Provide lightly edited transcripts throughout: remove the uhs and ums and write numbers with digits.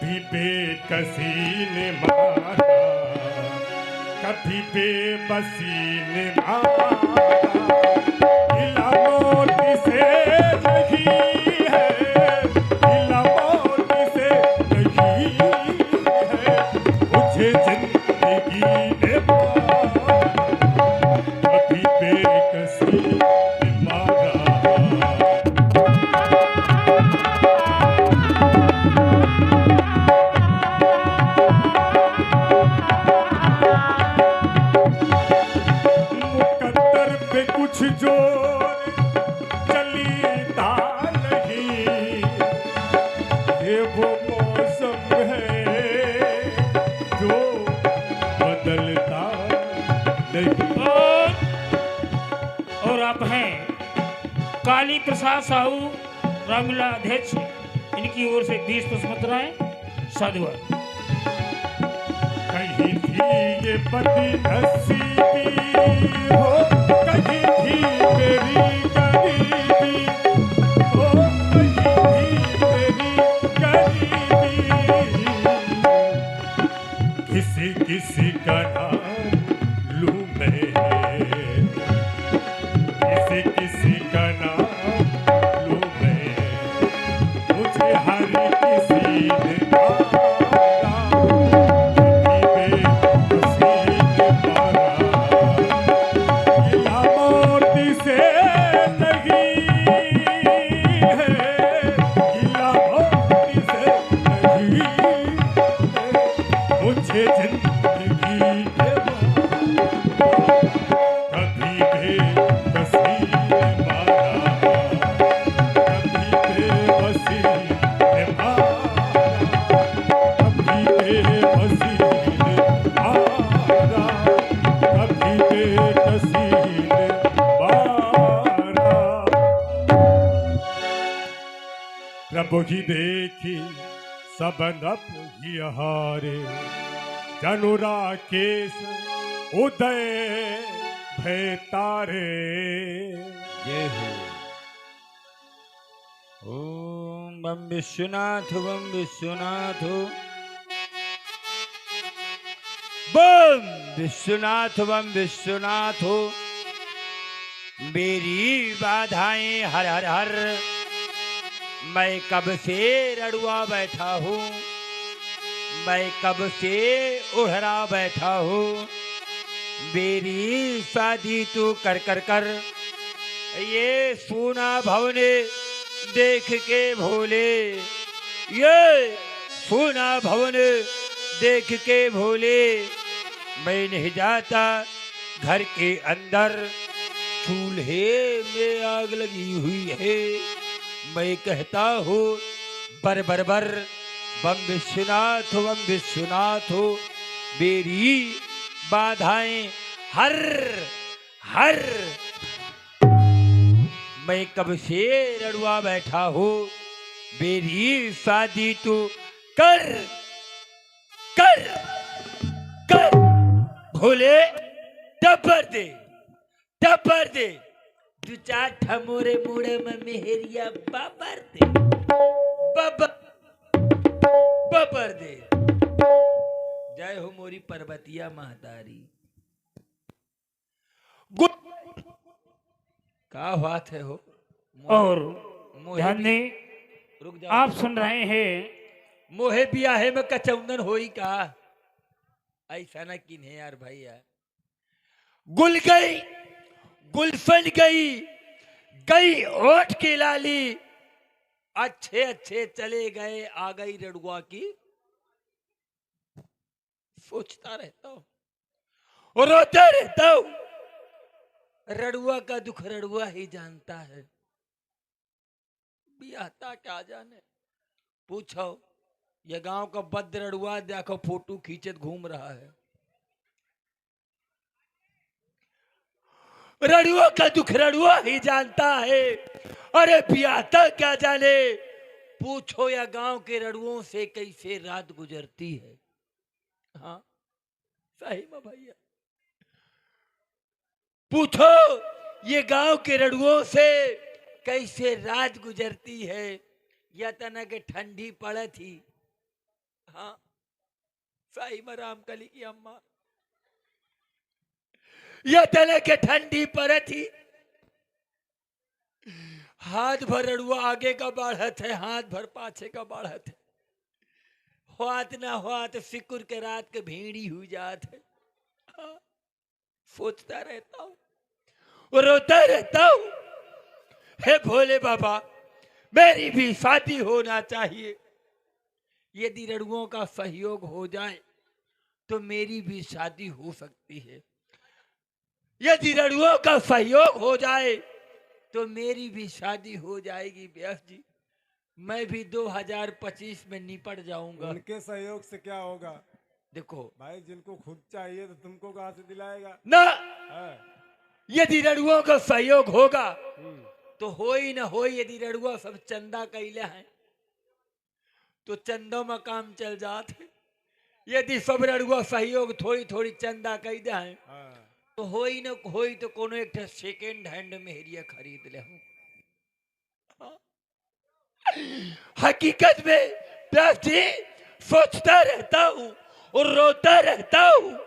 कभी बेकसी ने मारा, कभी बेबसी ने मारा, गिला मोती से नहीं है, गिला मोती से नहीं है, मुझे जिंदगी ने मारा, कभी बेकसी ने मारा। कुछ जोर चलीता नहीं, ये वो मौसम है जो बदलता नहीं। और आप हैं काली प्रसाद साहू रामलीला अध्यक्ष, इनकी ओर से 20 पुष्पमुद्राएं साधुवाद। कहीं थी ये बदी नसीबी हो, कहीं थी मेरी गरीबी हो, कहीं थी मेरी गरीबी, किसी किसी का नाम लूं मैं, किसी किसी का नाम लूं मैं, मुझे हर किसी ने प्रभु ही देखी सबनप ही हारे, जनु राकेश उदय भय तारे। जय हो। ओम बम विश्वनाथ बम विश्वनाथ, बम विश्वनाथ बम विश्वनाथ, मेरी बाधाएं हर हर हर, मैं कब से रड़ुआ बैठा हूँ, मैं कब से उहरा बैठा हूँ, मेरी शादी तू कर कर कर, ये सोना भवने देख के भोले, ये सोना भवन देख के भोले, मैं नहीं जाता घर के अंदर, चूल्हे में आग लगी हुई है, मैं कहता हूँ बर बर बर, बम विश्वनाथ, मेरी बाधाएं हर हर, मैं कब से रड़ुआ बैठा हूँ, मेरी शादी तू कर कर कर, भोले टप्पर दे, दो चार ठमोरे मुड़े में मेहरिया बाबर दे, बाबर दे। जय हो मोरी पर्वतिया महतारी। क्या बात है हो। और मोहे ध्यान दें, रुक जाओ, आप सुन रहे हैं मोहे बियाहे में कचौंदन होई का, ऐसा ना किन्हे यार भैया। गुल गई गुलशन गई ओठ की लाली, अच्छे अच्छे चले गए, आ गई रड़ुआ की। सोचता रहता हूँ और रोता रहता हूँ, रड़ुआ का दुख रड़ुआ ही जानता है, बियाहता क्या जाने। पूछो ये गांव का बद रड़ुआ देखो फोटो खींचत घूम रहा है, रड़ुआ का दुख रड़ुआ ही जानता है, अरे बियाहता क्या जाने। पूछो या गांव के रड़ुओं से कैसे रात गुजरती है। हाँ सही में भैया, पूछो ये गांव के रड़ुओं से कैसे रात गुजरती है। या तना के ठंडी पड़े थी, हाँ सही में रामकली की अम्मा यह तले के ठंडी पर थी, हाथ भर रड़ुआ आगे का बढ़त है, हाथ भर पाछे का बढ़त है, हाथ ना हाथ सिकुर के रात के भीड़ी हो जात है। हाँ, सोचता रहता हूँ, रोता रहता हूँ, हे भोले बाबा मेरी भी शादी होना चाहिए। यदि रड़ुओं का सहयोग हो जाए तो मेरी भी शादी हो सकती है। यदि रड़ुओं का सहयोग हो जाए तो मेरी भी शादी हो जाएगी। व्यास जी मैं भी 2025 में निपट जाऊंगा। उनके सहयोग से क्या होगा? देखो भाई जिनको खुद चाहिए तो तुमको कहाँ से दिलाएगा? ना, हाँ। यदि रड़ुओं का सहयोग होगा तो हो ही ना हो। यदि रड़ुआ सब चंदा कैले हैं तो चंदों में काम चल जाते। यदि सब रड़ुआ सहयोग थोड़ी थोड़ी चंदा कह दे हैं तो हो ही न हो तो कोनो एक सेकेंड हैंड में हेरिया खरीद ले हूं। हाँ। हकीकत में व्यास जी सोचता रहता हूं और रोता रहता हूं,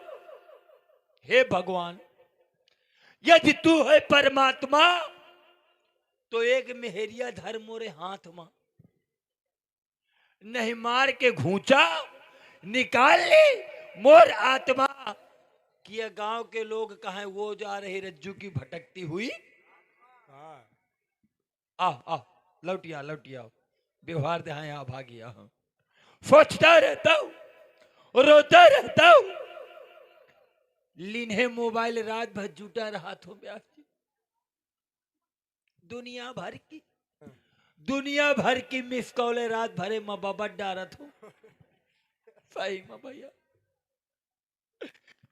हे भगवान यदि तू है परमात्मा तो एक मेहरिया धर मोरे हाथ में, नहीं मार के घूंचा निकाल ले मोर आत्मा। कि ये गांव के लोग कहें वो जा रही रज्जू की भटकती हुई। आ लौटिया लौटिया व्यवहार दे यहाँ भागिया। सोचता रहता हूँ रोता रहता हूँ, लिन्हे मोबाइल रात भर जुटा रहा था व्यास जी। दुनिया भर की मिस कॉल रात भरे में बबट डारत हो। सही में भैया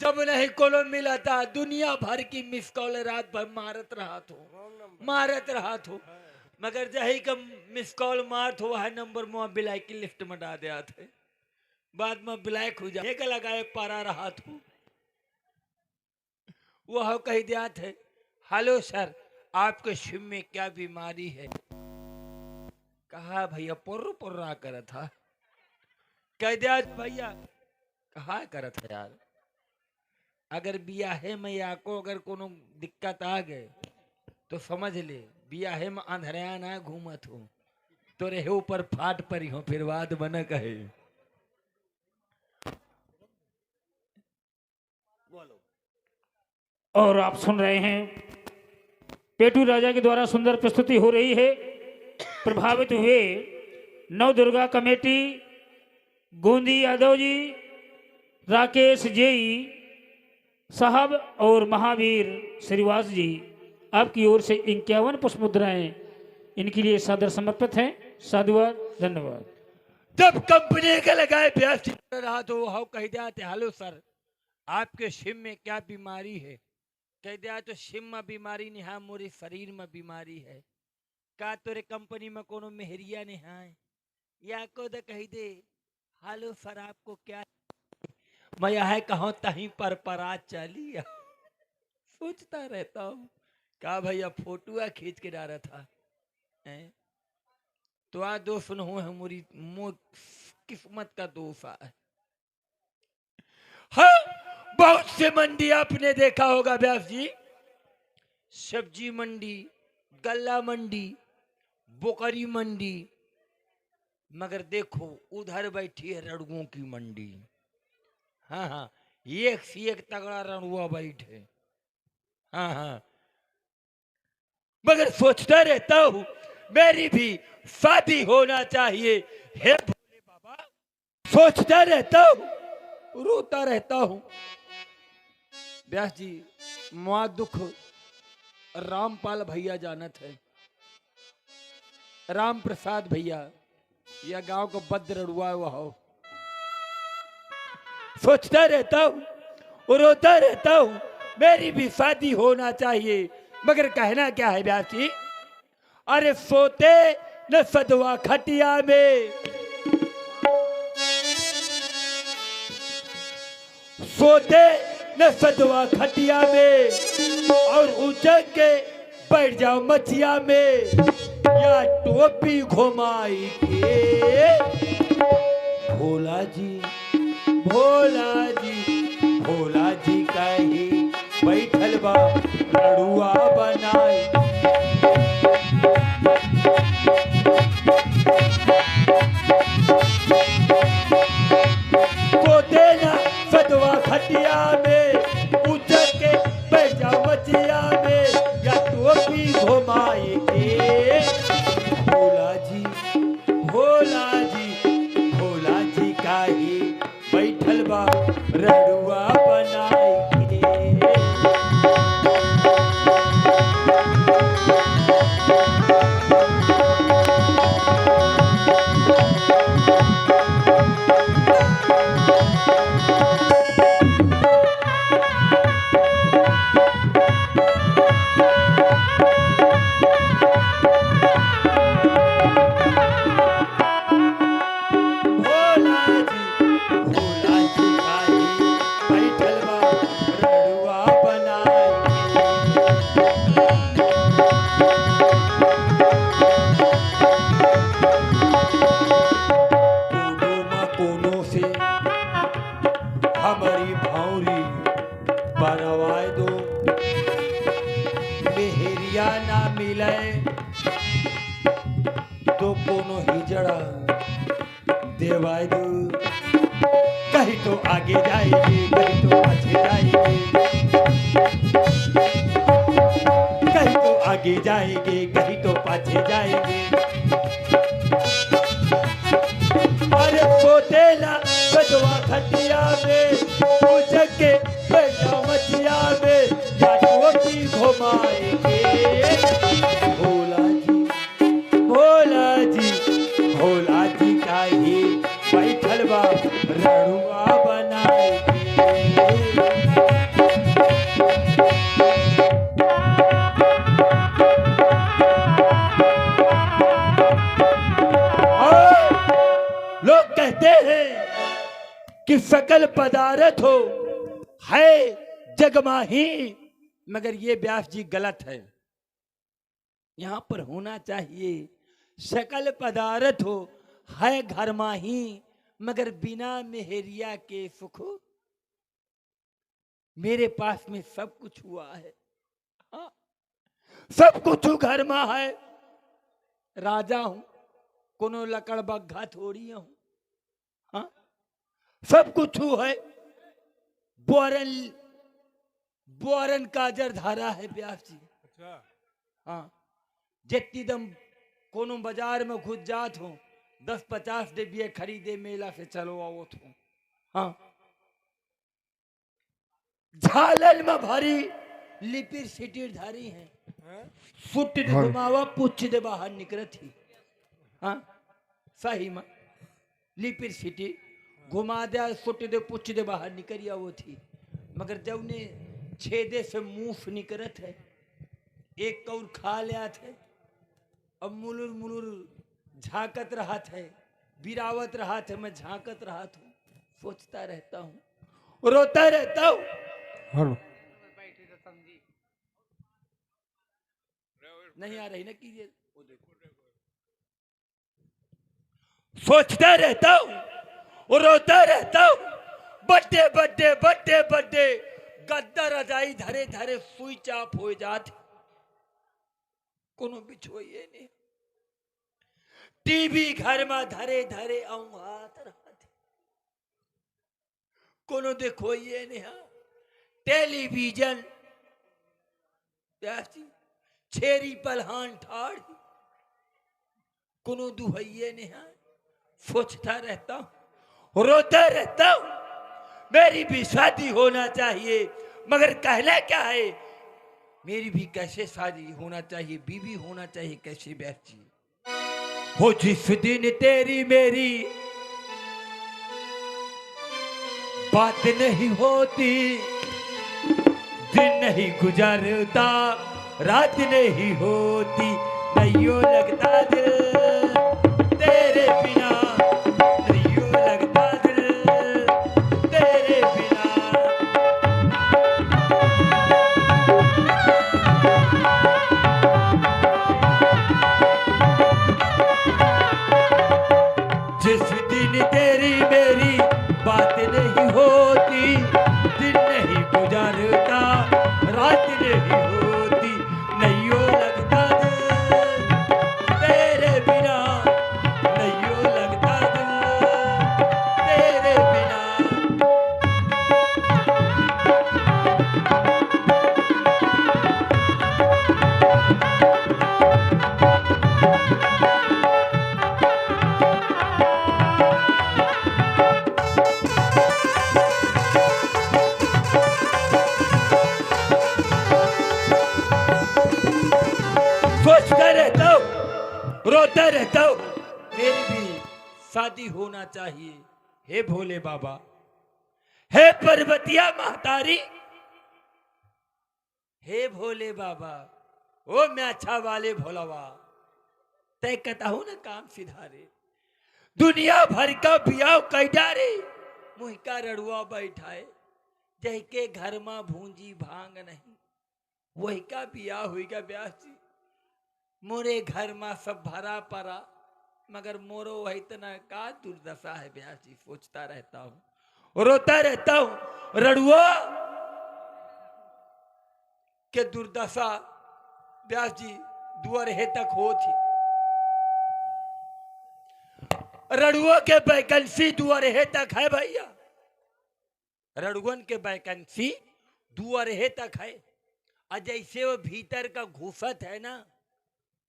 जब नहीं कोलो मिला था दुनिया भर की मिस कॉल रात भर मारत रहा थो मगर जही का मिस कॉल मार थो वह नंबर मुआ ब्लैक की लिस्ट में डाल दिया थे। बाद में ब्लैक हो जाए लगाए पारा रहा थो वह कह दिया थे हेलो सर आपके सिम में क्या बीमारी है। कहा भैया पुर्रा कर था। कह दिया भैया कहा कर था यार अगर बियाहे में याको अगर कोनो दिक्कत आ गए तो समझ ले बियाहे में अंधरिया ना घूमत हो तो रहे ऊपर फाट परी हो फिर बात बना कहे। और आप सुन रहे हैं पेटू राजा के द्वारा सुंदर प्रस्तुति हो रही है। प्रभावित हुए नव दुर्गा कमेटी गोंदी यादव जी, राकेश जेई साहब और महावीर श्रीवास जी आपकी ओर से 51 पुष्प मुद्राएं इनके लिए सादर समर्पित हैं। साधुवाद धन्यवाद। जब कंपनी के लगाए व्यास रहा तो वो कह दिया थे हेलो सर आपके सिम में क्या बीमारी है। कह दिया तो सिम में बीमारी नहीं है मोरे शरीर में बीमारी है। का तोरे कंपनी में कोनो मेहरिया नहीं है या को तो कह दे हेलो सर आपको क्या मैं है कहो तहीं पर परा चली। सोचता रहता हूँ का भैया फोटुआ खींच के डाला था तो आ दोस्त न हो हमारी किस्मत का दोष है। हाँ बहुत से मंडी आपने देखा होगा व्यास जी, सब्जी मंडी, गल्ला मंडी, बोकरी मंडी, मगर देखो उधर बैठी है रड़ुओं की मंडी। हाँ एक से एक तगड़ा रड़ुआ बैठे। हाँ मगर सोचता रहता हूँ मेरी भी शादी होना चाहिए। हे भोले बाबा सोचता रहता हूँ रोता रहता हूँ। व्यास जी माँ दुख रामपाल भैया जानत है, राम प्रसाद भैया या गांव को बद रड़ुआ हुआ हो। सोचता रहता हूँ रोता रहता हूँ मेरी भी शादी होना चाहिए। मगर कहना क्या है व्यास जी, अरे सोते न सदवा खटिया में, सोते न सदवा खटिया में और उचक के बैठ जाओ मचिया में या टोपी घुमाई के भोला जी भोला जी कहे बैठल बा रड़ुआ बनाए। को देना सदवा खटिया में उतर के बैठा मचिया में या टोपी घुमाएंगे। भोला जी काहे बैठल बा रड़ुआ बनाएंगे। हमारी भावरी बनवाए दो, मेहरिया ना मिले तो कोनो हिजड़ा देवाए दो। कहीं तो आगे जाएगी, कहीं तो पीछे जाएगी, कहीं तो आगे जाएंगे, कहीं तो पीछे जाएंगे। अरे पोतेला बजवा खटिया में पूछ के बैठा मचिया में या टोपी घुमाएंगे। भोला जी काहे बैठल बा रड़ुआ बनाएंगे। लोग कहते हैं कि सकल पदार्थ हो है जगमाही, मगर ये व्यास जी गलत है। यहां पर होना चाहिए सकल पदार्थ हो है घर माही, मगर बिना मेहरिया के सुख। मेरे पास में सब कुछ हुआ है, हाँ, सब कुछ घर में है। राजा हूं, कोनो लकड़ बग्घा थोड़ी हूं, हाँ, सब कुछ है। बोरन का जरधारा है व्यास जी। अच्छा, हाँ, जितनी दम कोनो बाजार में घुस जात हो 10-50 डिब्बे खरीदे मेला से चलो आओ तो, हाँ, झालन में भरी लिपिर सिटिर धारी है, फुट घुमावा पुछ दे बाहर निकलत ही, हाँ, सही में लिपिर सिटी घुमा दे फुट दे पुछ दे बाहर निकलिया वो थी। मगर जब ने छेदे से मुंह निकलत है, एक कौर खा लिया थे, अब मुलुर मुलुर झांकत रहा थे, बिरावत रहा थे, मैं झांकत रहा था, सोचता रहता हूँ, रोता रहता हूँ। नहीं आ रही ना कीजिए, सोचता रहता हूँ और रोता रहता हूँ। बड्डे बड्डे बड्डे बड्डे गद्दा रजाई धरे धरे सुई चाप हो जाते, कोनो बिछोइए नहीं। टीवी घर में धरे धरे हाथ रहते, कोनो देखोइए नहीं। टेलीविजन छेरी पलहान ठाड़, कोनो दुहइए नहीं। सोचता रहता हूं, रोता रहता हूं, मेरी भी शादी होना चाहिए, मगर कहना क्या है, मेरी भी कैसे शादी होना चाहिए, बीवी होना चाहिए कैसे बैठी हो। जिस दिन तेरी मेरी बात नहीं होती, दिन नहीं गुजरता, रात नहीं होती, नहीं लगता दिल तेरे बिना, नहीं लगता दिल तेरे बिना। जिस दिन तेरी मेरी बात नहीं हो शादी होना चाहिए। हे भोले बाबा, हे पर्वतिया महतारी, हे भोले बाबा, ओ म्याछा वाले भोलावा, तय कहता हूं ना काम सिधारे। दुनिया भर का बियाह कैडारे, मुहिका रड़ुआ बैठाए, जह के घर में भूंजी भांग नहीं, वही का बियाह हुई का ब्याह जी। मोरे घर में सब भरा परा, मगर मोरो वही तना का दुर्दशा है ब्याह जी। सोचता रहता हूँ, रोता रहता हूँ, रड़ुआ के दुर्दशा ब्यास जी दुआर हे तक हो थी। रड़ुआ के वैकेंसी दुआर हे तक है भैया, रड़ुअन के वैकेंसी दुआर हे तक है। और जैसे वो भीतर का घुसत है ना,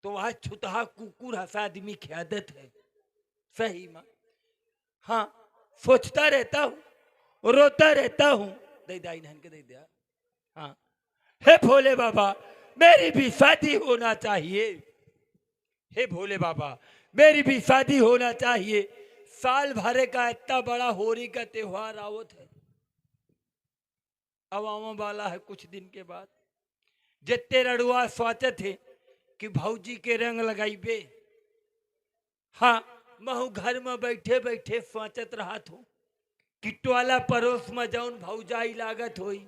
तो वह छुतहा कुकुर हंसा आदमी की आदत है। सही में हाँ, सोचता रहता हूँ, रोता रहता हूँ। दे दाई नहन के दे दिया। हाँ, हे भोले बाबा, मेरी भी शादी होना चाहिए। हे भोले बाबा, मेरी भी शादी होना चाहिए। साल भरे का इतना बड़ा होली का त्योहार आवत है, अब आने वाला है कुछ दिन के बाद। जितने रड़ुआ सोचत थे कि भौजी के रंग लगाइबे, हाँ, महू घर में बैठे बैठे सोचत रहा थो कि टोला पड़ोस में जौन भौजाई लागत होई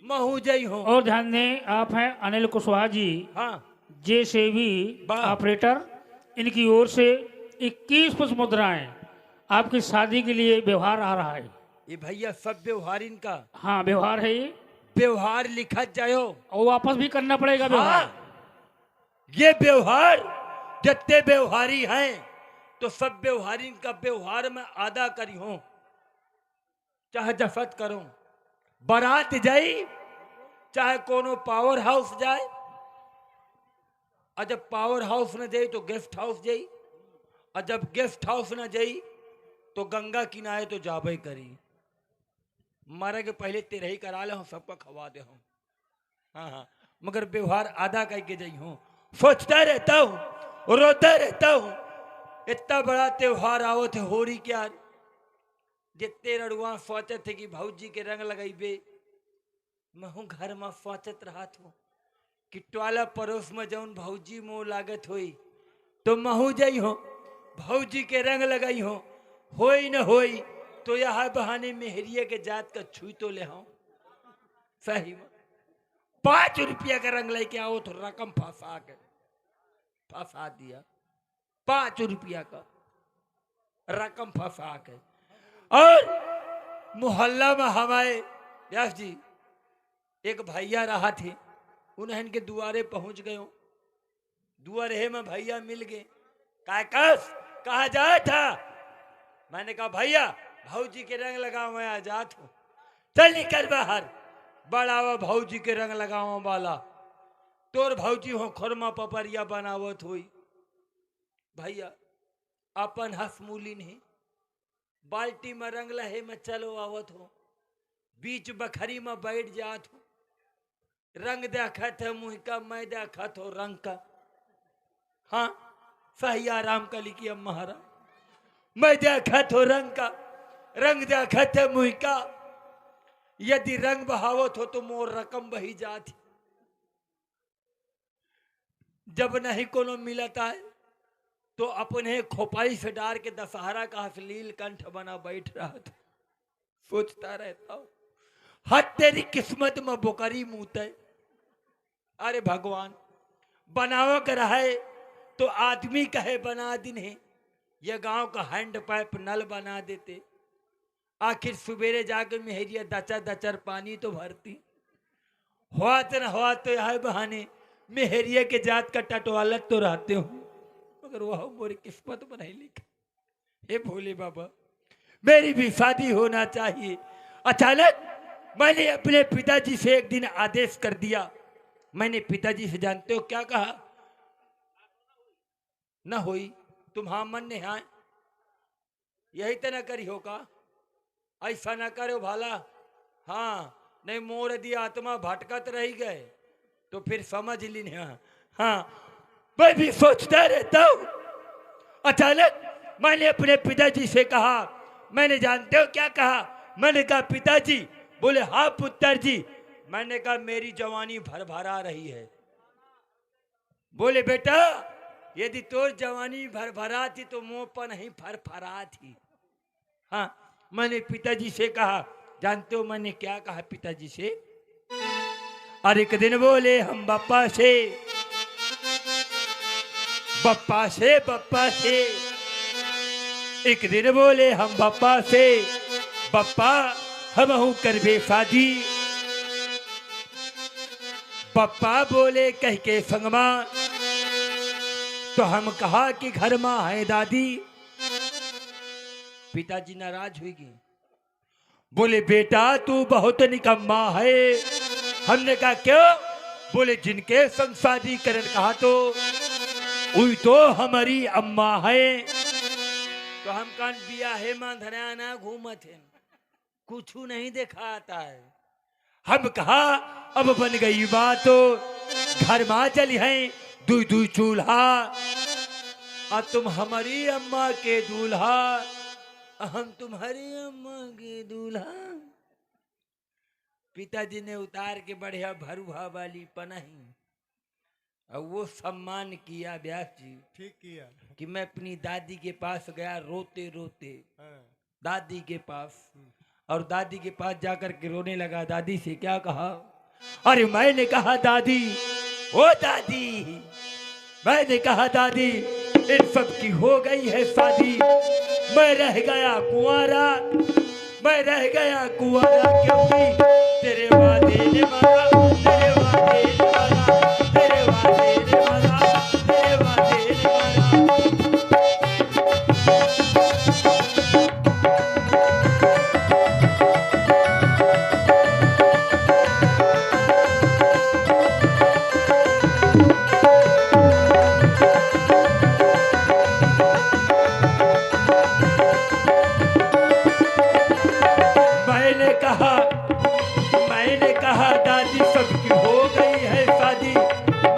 महू जई हो। और ध्यान दें, आप हैं अनिल कुशवाहा जी, हाँ, JCB वाह। ऑपरेटर। इनकी ओर से 21 पुष्प मुद्राएं आपकी शादी के लिए व्यवहार आ रहा है। ये भैया सब व्यवहार इनका, हाँ, व्यवहार है ये, व्यवहार लिखा जायो और वापस भी करना पड़ेगा व्यवहार। हाँ, ये व्यवहार जितने व्यवहारी हैं तो सब व्यवहारी का व्यवहार में आदा करी हो, चाहे जफत करो, बारात जाई, चाहे कोनो पावर हाउस जाए, और जब पावर हाउस न जाई तो गेस्ट हाउस जाई, और जब गेस्ट हाउस न जाई तो गंगा किनारे तो जाबे करी। मरे के पहले तेरे ही करा ले हूँ, सबका खवा दे हूँ। हाँ हाँ, मगर व्यवहार आधा करके जाई हूँ। सोचता रहता हूँ, रोता रहता हूँ, इतना बड़ा त्योहार आओ थे होली क्या। जितने रड़ुआ सोचत थे कि भौजी के रंग लगाइबे, महू घर में सोचत रहा थो कि टोला पड़ोस में जौन भौजी मोह लागत होई तो महू जई हो, भौजी के रंग लगाई हो। होई न होई तो यह बहाने मेहरिया के जात का छुई तो ले हो। सही में 5 रुपया का रंग लेके आओ तो रकम फंसा दिया। 5 रुपया का रकम फंसा के। और मोहल्ला में हमारे व्यास जी एक भैया रहा थे, उन्हें के दुआरे पहुंच गए। दुआरे में भैया मिल गए, कहा जाए था। मैंने कहा भैया भौजी के रंग लगाओ, मैं आजाद हूं, चल निकल बाहर। बड़ावा भौजी के रंग लगाओ वाला, तोर भौजी हो खुरमा पपरिया बनावत हुई। भैया अपन हसमूली नहीं, बाल्टी में रंग लहे में चलो आवत हो, बीच बखरी में बैठ जात हो। रंग देखत है मुँह का, मैं देखत हो रंग का। हाँ, सही आराम का लिखिए महाराज, मैं देखत हो रंग का, रंग देखत है मुँह का। यदि रंग बहावत हो तो मोर रकम बही जाती। जब नहीं कोनो मिलता है तो अपने खोपाई से डार के दशहरा का अश्लील कंठ बना बैठ रहा था। सोचता रहता हूं, हद तेरी किस्मत में बोकरी मुँह। अरे भगवान, बनाओ कर रहे तो आदमी कहे बना दिन है, ये गांव का हैंड पाइप नल बना देते। आखिर सवेरे जाके मेहरिया दचर पानी तो भरती। हुआ तो न हुआ तो यह बहाने मेहरिया के जात का टटवालत तो रहते हो, मगर वह मोरी किस्मत में नहीं लिखा। हे भोले बाबा, मेरी भी शादी होना चाहिए। अचानक मैंने अपने पिताजी से एक दिन आदेश कर दिया। मैंने पिताजी से जानते हो क्या कहा? न होई तुम हाँ मन ने हाँ, यही तो न करी हो का, ऐसा न करो भाला। हाँ, नहीं मोर यदि आत्मा भटकत रही गए तो फिर समझ ली। हाँ, मैं भी सोचता रहता हूं। अचानक मैंने अपने पिताजी से कहा, मैंने जानते हो क्या कहा? मैंने कहा पिताजी। बोले हाँ पुत्र जी। मैंने कहा मेरी जवानी भरभरा रही है। बोले बेटा यदि तोर जवानी भरभरा थी तो मुंह पर नहीं फरफरा थी। हाँ, मैंने पिताजी से कहा, जानते हो मैंने क्या कहा पिताजी से? और एक दिन बोले हम बप्पा से एक दिन बोले हम बप्पा से, बप्पा हम हूं करबे शादी। पप्पा बोले कह के संगमा, तो हम कहा कि घर मां है दादी। पिताजी नाराज हुई। बोले बेटा तू बहुत निकम्मा है। हमने कहा क्यों? बोले जिनके संग शादी करन कहा तो उई तो हमारी अम्मा है। तो हम कान बिया है मां धराना घूमत है, कुछ नहीं देखा आता है। हम कहा अब बन गई बात तो घर मां चली है दुई दुई चूल्हा, और तुम हमारी अम्मा के दूल्हा, हम तुम्हारी अम्मा के दूल्हा। पिताजी ने उतार के बढ़िया भरुआ वाली पनाही और वो सम्मान किया व्यास जी। ठीक किया। कि मैं अपनी दादी के पास गया रोते रोते, दादी के पास, और दादी के पास जाकर के रोने लगा। दादी से क्या कहा? अरे मैंने कहा दादी, ओ दादी, मैंने कहा दादी इन सब की हो गई है शादी, मैं रह गया कुंवारा, मैं रह गया कुंवारा, क्योंकि तेरे वादे ने मारा, तेरे वादे ने मारा, तेरे वादे ने मारा, तेरे वादे ने मैंने कहा दादी सबकी हो गई है शादी,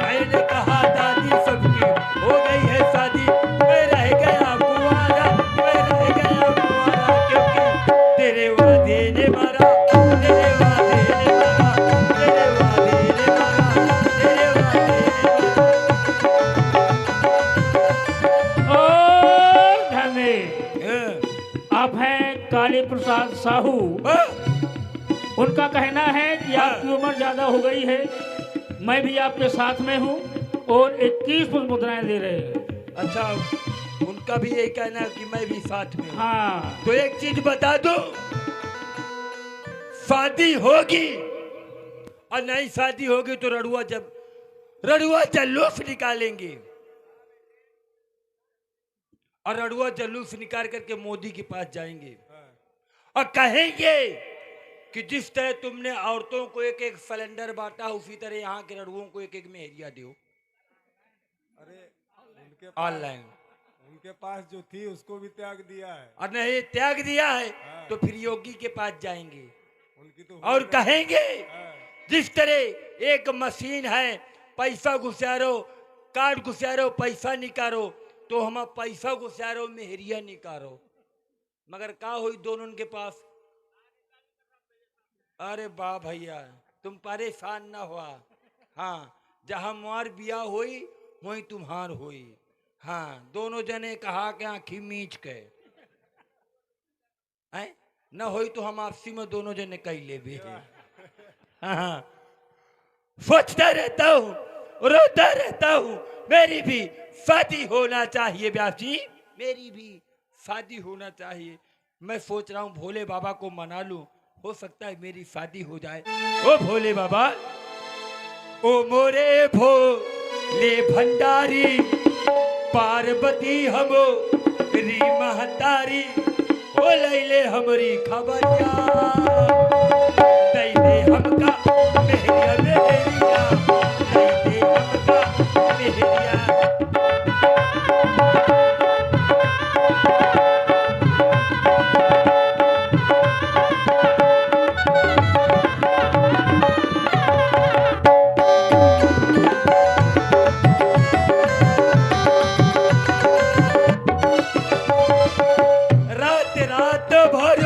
मैंने कहा दादी सबकी हो गई है शादी, मैं रह गया कुंवारा, मैं रह गया कुंवारा, क्योंकि तेरे वादे ने मारा, तेरे वादे ने मारा, तेरे वादे ने मारा, तेरे वादे ने मारा। और धन्य आप हैं काली प्रसाद साहू। उनका कहना है कि आपकी उम्र ज्यादा हो गई है, मैं भी आपके साथ में हूँ और 21 पुष्प मुद्राएं दे रहे हैं। अच्छा, उनका भी यही कहना है कि मैं भी साथ में हूं। हाँ, तो एक चीज बता दो, शादी होगी और नहीं शादी होगी तो रड़ुआ जलूस निकालेंगे, और रड़ुआ जलूस निकाल करके मोदी के पास जाएंगे और कहेंगे कि जिस तरह तुमने औरतों को एक एक सिलेंडर बांटा, उसी तरह यहाँ के लड़ुओं को एक एक मेहरिया दो। अरे ऑनलाइन उनके पास जो थी उसको भी त्याग दिया है। और नहीं त्याग दिया है तो फिर योगी के पास जाएंगे उनकी तो और कहेंगे जिस तरह एक मशीन है, पैसा घुसारो, कार्ड घुसारो, पैसा निकालो, तो हम पैसा घुसारो मेहरिया निकालो। मगर का हुई दोनों के पास? अरे वाह भैया, तुम परेशान ना हुआ। हाँ, जहां मार बिया होई वही तुम्हार होई। हाँ, दोनों जने कहा कि आंखी मीच के न होई तो हम आपसी में दोनों जने कही ले भी है। हाँ, सोचता रहता हूँ, रोता रहता हूँ, मेरी भी शादी होना चाहिए व्यास जी, मेरी भी शादी होना चाहिए। मैं सोच रहा हूँ भोले बाबा को मना लूं, हो सकता है मेरी शादी हो जाए। ओ भोले बाबा, ओ मोरे भोले भंडारी, पार्वती हमो री महतारी, ओ लैले हमरी खबरिया, दई दे हमका मेहरिया मेहरिया, दई दे हमका मेहरिया। रात भर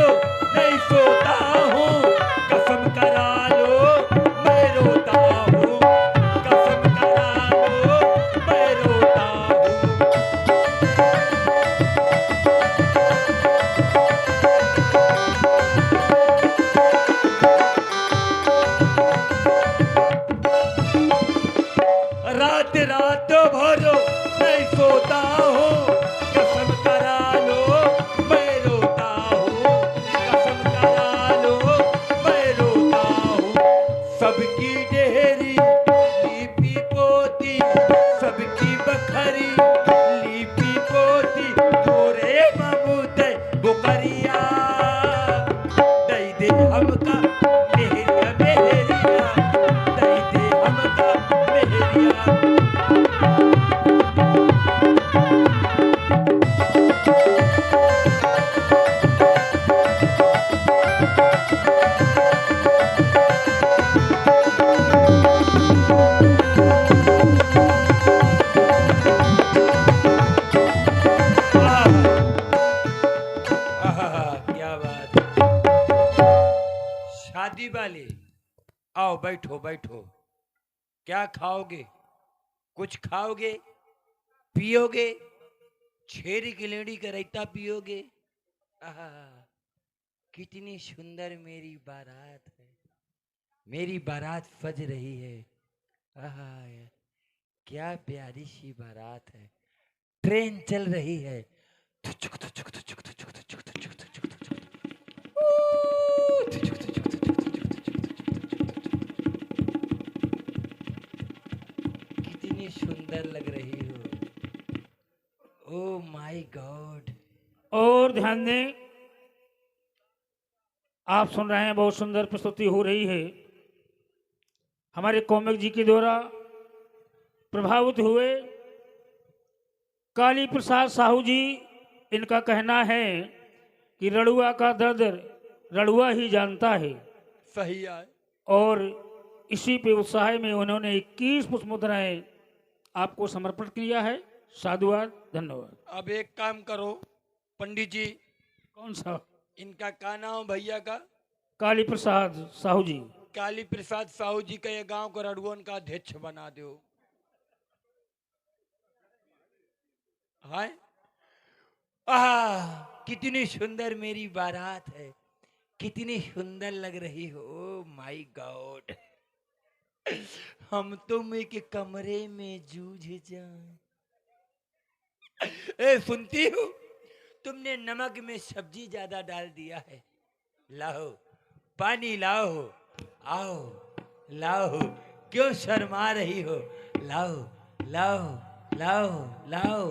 नहीं सोता हूँ, कसम करा लो मैं रोता हूँ, कसम करा लो मैं रोता हूँ। रात रात भर नहीं सोता हूँ, कसम करा लो मैं रोता हूँ, कसम करा लो मैं रोता हूँ। सबकी डेहरी लीपी पोती, सबकी बखरी लीपी पोती, तोरे ममूते बुकरिया दई दे हमका मेहरिया मेहरिया, दई दे हमका मेहरिया। क्या बात है। शादी वाले आओ बैठो बैठो, क्या खाओगे? कुछ खाओगे पियोगे? छेरी की लेडी का रायता पियोगे? आहा, कितनी सुंदर मेरी बारात है, मेरी बारात सज रही है। आहा, क्या प्यारी सी बारात है। ट्रेन चल रही है, तुचुक तुचुक तुचुक तुचुक तुचुक तुचुक तुचुक तुचुक। ऊ, तुचुक तुचुक तुचुक तुचुक तुचुक तुचुक। कितनी सुंदर लग रही हो। ओ माय गॉड। और ध्यान दें, आप सुन रहे हैं बहुत सुंदर प्रस्तुति हो रही है। हमारे कॉमिक जी के द्वारा प्रभावित हुए काली प्रसाद साहू जी, इनका कहना है कि रड़ुआ का दर्द रड़ुआ ही जानता है। सही है। और इसी पे उत्साह में उन्होंने 21 पुष्प मुद्राएं आपको समर्पित किया है। साधुवाद, धन्यवाद। अब एक काम करो पंडित जी, कौन सा? इनका का नाम भैया का? काली प्रसाद साहू जी। काली प्रसाद साहू जी का ये गांव को रड़ुअन का अध्यक्ष बना दो। हाय, कितनी सुंदर मेरी बारात है, कितनी सुंदर लग रही हो। माय गॉड, हम तुम एक कमरे में जूझ जाएं। ए सुनती हो, तुमने नमक में सब्जी ज्यादा डाल दिया है। लाओ पानी लाओ, आओ लाओ, क्यों शर्मा रही हो? लाओ लाओ लाओ लाओ।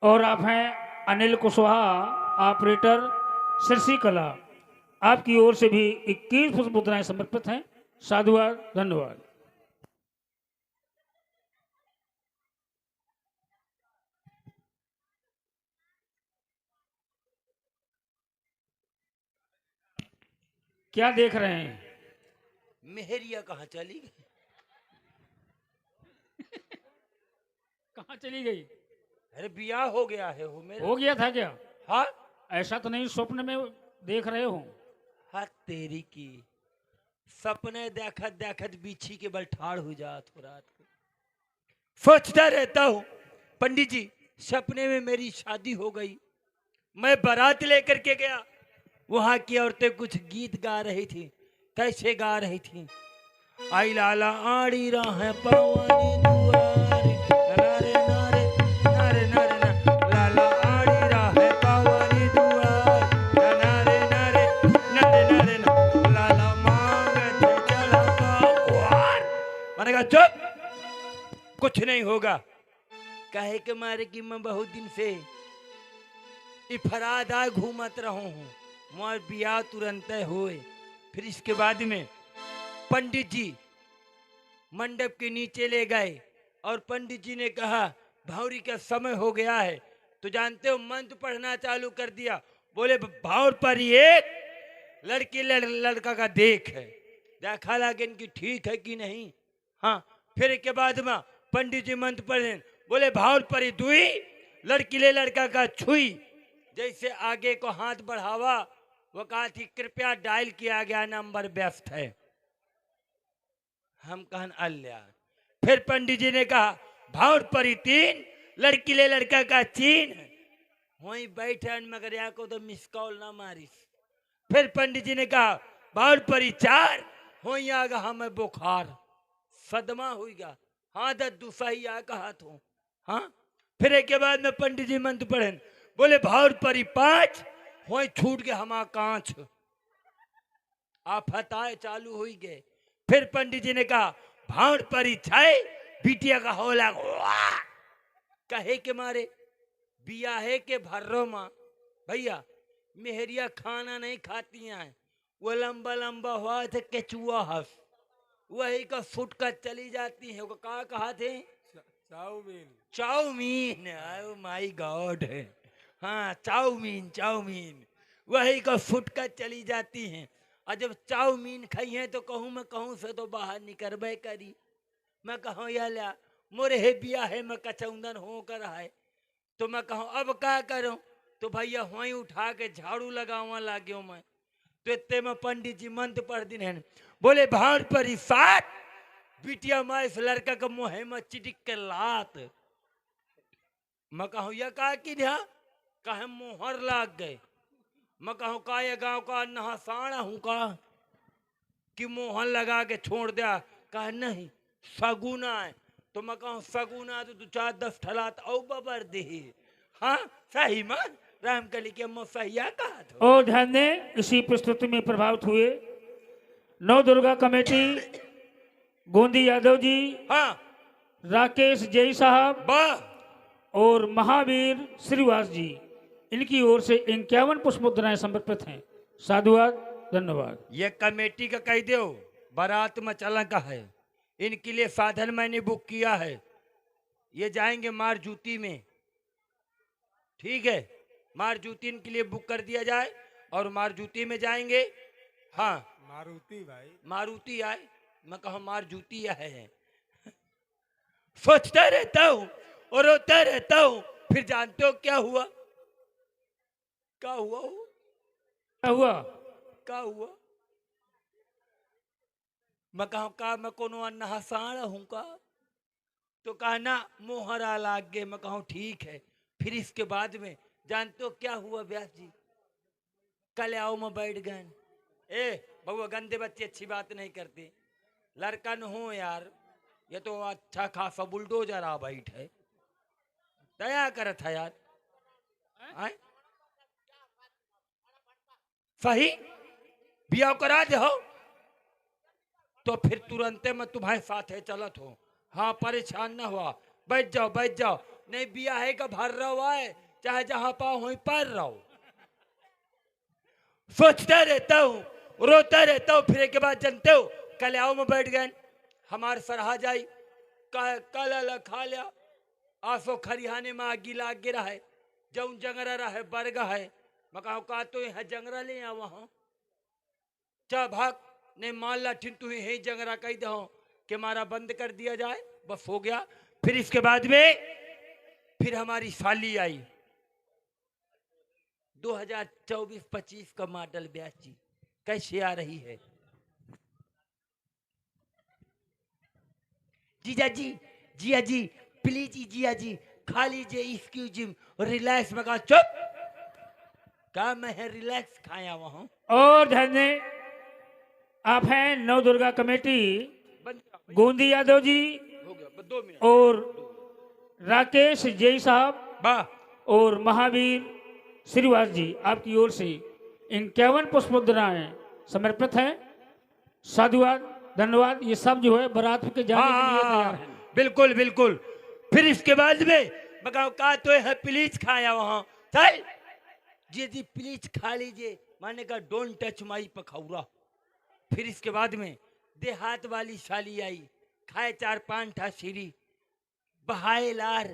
और आप हैं अनिल कुशवाहा, ऑपरेटर सिरसी कला। आपकी ओर से भी 21 पुष्प मुद्राएं समर्पित हैं। साधुवाद, धन्यवाद। क्या देख रहे हैं? मेहरिया कहाँ चली गई? कहाँ चली गई? अरे ब्याह हो गया है वो मेरे। हो गया था क्या? हाँ, ऐसा तो नहीं, स्वप्न में देख रहे हो? हाँ तेरी की सपने देखत देखत बिछी के बल ठाड़ हो जात हो। रात को सोचता रहता हूँ पंडित जी, सपने में मेरी शादी हो गई, मैं बारात लेकर के गया, वहां की औरतें कुछ गीत गा रही थी। कैसे गा रही थी? आई लाला आड़ी राह पवानी दुआरे, नारे नारे नारे नारे ना, लाला आड़ी राह पवानी दुआरे, नारे नारे नारे नारे ना, लाला मांगते चला पार। मैंने कहा चुप, कुछ नहीं होगा। कहे के मारे कि मैं बहुत दिन से इफरादा घूमत रहा हूँ, मोर बियाह तुरंत होए। फिर इसके बाद में पंडित जी मंडप के नीचे ले गए और पंडित जी ने कहा भावरी का समय हो गया है। तो जानते हो मंत्र पढ़ना चालू कर दिया। बोले भावर पर एक लड़की लड़का का देख है, देखा लागिन कि ठीक है कि नहीं। हाँ, फिर के बाद में पंडित जी मंत्र पढ़े, बोले भाव परी दुई, लड़की ले लड़का का छुई। जैसे आगे को हाथ बढ़ावा, वो कहा थी कृपया डायल किया गया नंबर व्यस्त है। हम कहन अल्लाह। फिर पंडित जी ने कहा भाव परी तीन, लड़की ले लड़का का चीन। वहीं बैठे मगर या को तो मिस कॉल ना मारिस। फिर पंडित जी ने कहा भाव परी चार, वहीं आगा हमें बुखार सदमा हुईगा। हाँ दस दूसही आ कहा तो। हाँ, फिर एक के बाद में पंडित जी मंत्र पढ़े, बोले भाव परी पांच, वहीं छूट गए हमारा कांच। आफत आए चालू हुई गए। फिर पंडित जी ने कहा भाव परी छाए, बिटिया का होला वाह। कहे के मारे बियाहे के भर्रो माँ भैया मेहरिया खाना नहीं खाती हैं, वो लंबा लंबा हुआ थे केचुआ हंस, वही का फुट कर चली जाती है। वो कहा कहा थे chow mein. Chow mein, oh my god. हाँ चाउमीन चाउमीन, वही का फुट कर चली जाती हैं। और जब चाउमीन खाई है तो कहूँ मैं कहूँ से तो बाहर निकलबे करी। मैं कहूँ या ला मोरे हे बिया है मैं कचौंदन हो कर आए। तो मैं कहूँ अब क्या करूँ, तो भैया वहीं उठा के झाड़ू लगावा लाग्यो मैं। तो इतने में पंडित जी मंत्र पढ़ दिन है, बोले भाड़ पर सात, बिटिया माँ इस लड़का का मुँह में चिटिक के लात। मैं कहूँ यह कहा कि कहे मोहर लाग गए। मैं कहूँ का ये गाँव का नहासाना हूँ का कि मोहर लगा के छोड़ दिया। कहा नहीं सगुना है। तो मैं कहूँ सगुना तो 2-4-10 ठलात औ बबर दे। हाँ सही मान राम कली के सहिया कहा था। और ध्यान दें, इसी प्रस्तुति में प्रभावित हुए नव दुर्गा कमेटी गोंदी यादव जी, हाँ राकेश जय साहब वाह, और महावीर श्रीवास जी, इनकी ओर से 51 पुष्प मुद्राएं समर्पित हैं। साधुवाद, धन्यवाद। ये कमेटी का कह दो बारात में चलन का है। इनके लिए साधन मैंने बुक किया है। ये जाएंगे मार जूती में, ठीक है, मार जूती इनके लिए बुक कर दिया जाए और मार जूती में जाएंगे। हाँ मारुति भाई, मारुति आए, मैं कहूँ मार जूती है। सोचता रहता हूँ और रोता रहता हूँ। फिर जानते हो क्या हुआ, क्या हुआ हो? क्या हुआ? क्या हुआ? मैं कहूँ का मैं कोनो नहासाण हूँ का? तो कहा ना मोहरा लाग गए। मैं कहूँ ठीक है। फिर इसके बाद में जानते हो क्या हुआ व्यास जी? कल आओ में बैठ गए। ए बउआ गंदे बच्चे अच्छी बात नहीं करते, लड़का न हो यार, ये तो अच्छा खासा बुलडोजर आ बैठ है, दया कर था यार। आए? सही बिया करा दे हो तो फिर तुरंत मैं तुम्हारे साथ है चलत हो। हाँ परेशान ना हुआ, बैठ जाओ बैठ जाओ। नहीं बिया है का भर रहा है, चाहे जहां पाओ वहीं पर रहो। सोचता रहता हूँ, रोता रहता हूँ। फिर के बाद जानते हो कल आओ में बैठ गए, हमारे सरहा जाई कल खा लिया। आसो खरिहाने में आगी लाग गिरा है, जौन जंगरा रहा बरगा है। मैं कहूँ का तो यहाँ जंगरा ले आ वहां चा भाग ने मान ला ठिन तू ही जंगरा कह दो कि मारा बंद कर दिया जाए, बस हो गया। फिर इसके बाद में फिर हमारी साली आई 2024-25 का मॉडल ब्यास जी, कैसे आ रही है? जीजा जी, जिया जी प्लीज जिया जी खा लीजिए, एक्सक्यूज रिलैक्स। में कहा चुप, क्या मैं है रिलैक्स खाया वहां। और ध्यान दें, आप हैं नव दुर्गा कमेटी गोंदी यादव जी हो गया 2 मिनट। और राकेश जय साहब वाह और महावीर श्रीवास जी, आपकी ओर से 51 पुष्प मुद्राएं समर्पित हैं। साधुवाद, धन्यवाद। ये सब जो है बारात के जाने के लिए तैयार हैं। बिल्कुल बिल्कुल। फिर इसके बाद में बताओ का तो है प्लीज खाया वहां चल जी प्लीज खा लीजिए। मैंने कहा डोंट टच माई पखौरा। फिर इसके बाद में देहात वाली साली आई, खाए 4-5 ठा सीरी, बहाए लार,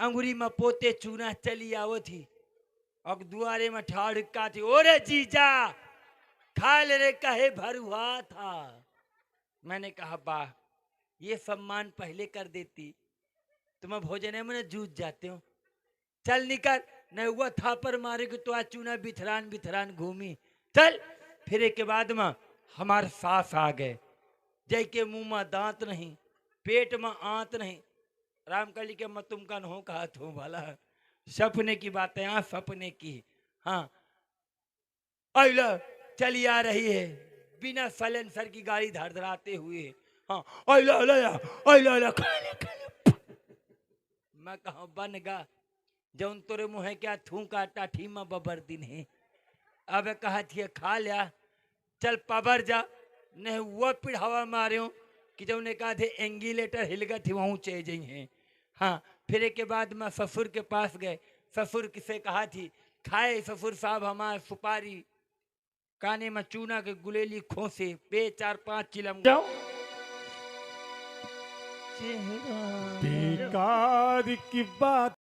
अंगुरी में पोते चूना चली आवो थी और दुआरे में ठाड़ का थी। ओरे जीजा खा ले रे कहे भर हुआ था। मैंने कहा वाह, ये सम्मान पहले कर देती तो मैं भोजन में जूझ जाते हो। चल निकल, न हुआ था पर मारे को तो आज चूना बिथरान बिथरान घूमी। चल। फिर एक के बाद में हमारे सास आ गए। जय के मुंह में दांत नहीं, पेट में आंत नहीं। रामकली के मैं तुम का नो कहा थो भला, सपने की बातें यहाँ सपने की। हाँ अला चली आ रही है बिना साइलेंसर की गाड़ी धड़धड़ाते हुए। हाँ अला अला अला अला मैं कहा बन गा जौन तोरे मुँह क्या थू का टाठी में बबर दिन है। अब कहा थी खा लिया, चल पबर जा। नहीं वो पिढ़ावा मारे हो कि जब ने कहा थे एंगीलेटर हिल गए थे वहाँ चे जाइ हैं। हाँ फिर एक के बाद मैं ससुर के पास गए। ससुर किसे कहा थी खाए ससुर साहब हमारे सुपारी, काने में चूना के गुलेली खोसे पे 4-5 चिलम जाओ। बेकार की बात